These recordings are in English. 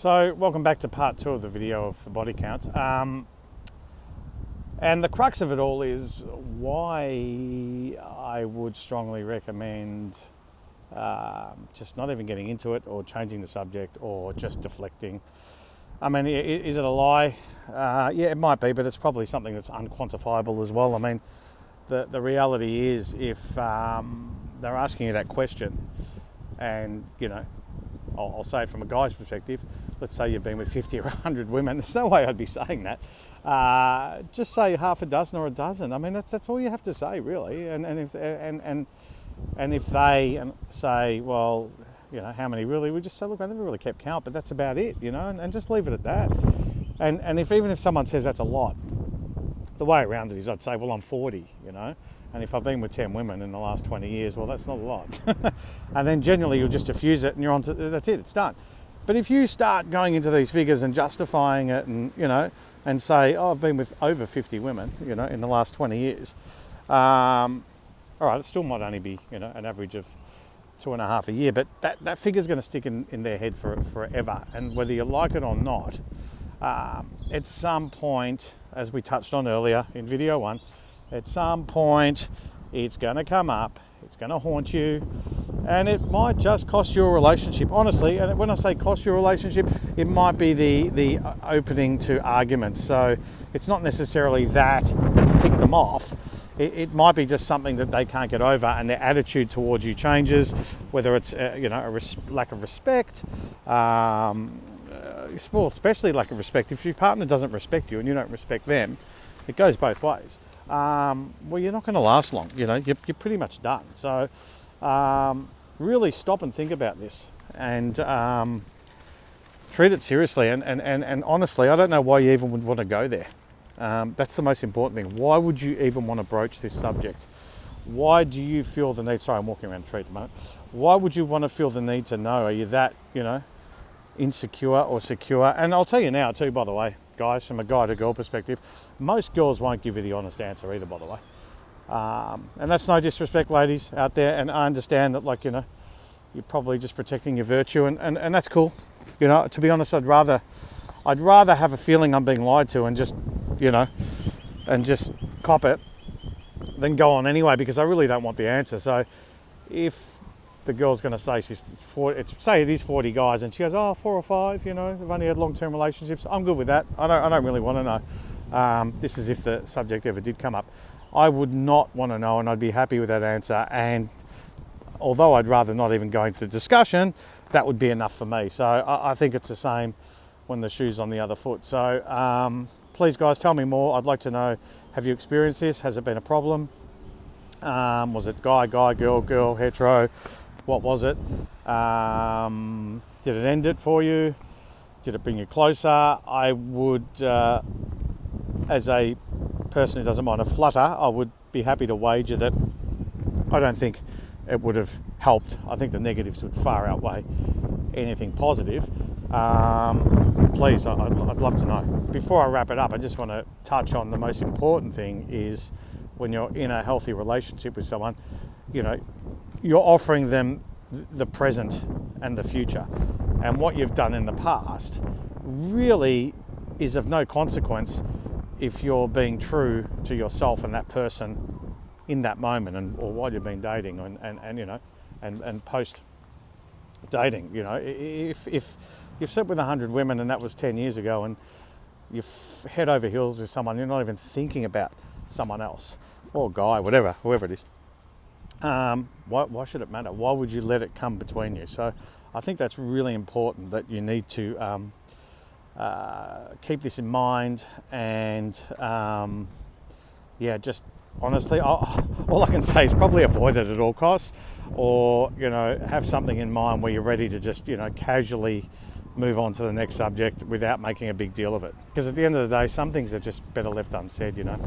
So welcome back to part 2 of the video of the body count. And the crux of it all is why I would strongly recommend just not even getting into it, or changing the subject, or just deflecting. I mean, is it a lie? Yeah, it might be, but it's probably something that's unquantifiable as well. I mean, the reality is, if they're asking you that question, and you know, I'll say it from a guy's perspective, let's say you've been with 50 or 100 women, there's no way I'd be saying that. Just say half a dozen or a dozen. I mean, that's all you have to say, really. And if they say, well, you know, how many really, we just say, look, I never really kept count, but that's about it, you know, and just leave it at that. And even if someone says that's a lot, the way around it is I'd say, well, I'm 40, you know, and if I've been with 10 women in the last 20 years, well, that's not a lot. And then generally you'll just diffuse it and you're on to, that's it, it's done. But if you start going into these figures and justifying it, and, you know, and say, oh, I've been with over 50 women, you know, in the last 20 years, all right, it still might only be, you know, an average of 2.5 a year, but that figure's going to stick in their head forever. And whether you like it or not, at some point, as we touched on earlier in video 1, at some point it's going to come up, it's going to haunt you, and it might just cost you a relationship, honestly. And when I say cost you a relationship, it might be the opening to arguments. So it's not necessarily that it's ticked them off. It might be just something that they can't get over, and their attitude towards you changes, whether it's you know, a lack of respect, well, especially lack of respect. If your partner doesn't respect you and you don't respect them, it goes both ways. Well, you're not going to last long. You know, you're pretty much done. So really stop and think about this, and treat it seriously. And honestly, I don't know why you even would want to go there. That's the most important thing. Why would you even want to broach this subject? Why do you feel the need? Sorry, I'm walking around the tree at the moment. Why would you want to feel the need to know? Are you that, you know, insecure or secure? And I'll tell you now, too, by the way, guys, from a guy to girl perspective, most girls won't give you the honest answer either, by the way. And that's no disrespect, ladies out there. And I understand that, like, you know, you're probably just protecting your virtue, and that's cool. You know, to be honest, I'd rather have a feeling I'm being lied to and just, you know, and just cop it than go on anyway, because I really don't want the answer. So if the girl's going to say she's 40, say it is 40 guys, and she goes, oh, 4 or 5, you know, they've only had long-term relationships, I'm good with that. I don't really want to know. This is if the subject ever did come up. I would not want to know, and I'd be happy with that answer. And although I'd rather not even go into the discussion, that would be enough for me. So I think it's the same when the shoe's on the other foot. So please, guys, tell me more. I'd like to know, have you experienced this? Has it been a problem? Was it guy, girl, hetero? What was it? Did it end it for you? Did it bring you closer? I would, as a person who doesn't mind a flutter, I would be happy to wager that I don't think it would have helped. I think the negatives would far outweigh anything positive. Please, I'd love to know. Before I wrap it up, I just want to touch on the most important thing is, when you're in a healthy relationship with someone, you know, you're offering them the present and the future. And what you've done in the past really is of no consequence if you're being true to yourself and that person in that moment, and or while you've been dating, and you know, and post dating. You know, if you've slept with 100 women and that was 10 years ago, and you're head over heels with someone, you're not even thinking about someone else, or guy, whatever, whoever it is. Why should it matter? Why would you let it come between you? So I think that's really important, that you need to keep this in mind. And yeah, just honestly, all I can say is probably avoid it at all costs, or, you know, have something in mind where you're ready to just, you know, casually move on to the next subject without making a big deal of it. Because at the end of the day, some things are just better left unsaid, you know.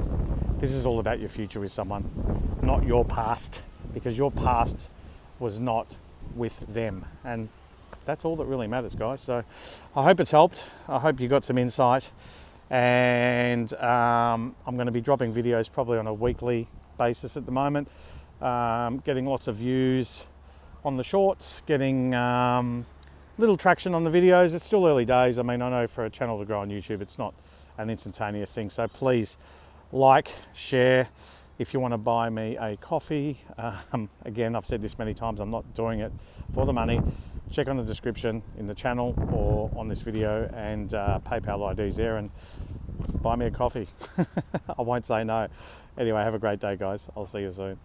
This is all about your future with someone, not your past, because your past was not with them. And that's all that really matters, guys. So I hope it's helped. I hope you got some insight. And I'm going to be dropping videos probably on a weekly basis at the moment, getting lots of views on the shorts, getting little traction on the videos. It's still early days. I mean, I know for a channel to grow on YouTube, it's not an instantaneous thing. So please like, share. If you want to buy me a coffee, again, I've said this many times, I'm not doing it for the money. Check on the description in the channel or on this video, and PayPal ID's there, and buy me a coffee. I won't say no. Anyway, have a great day, guys. I'll see you soon.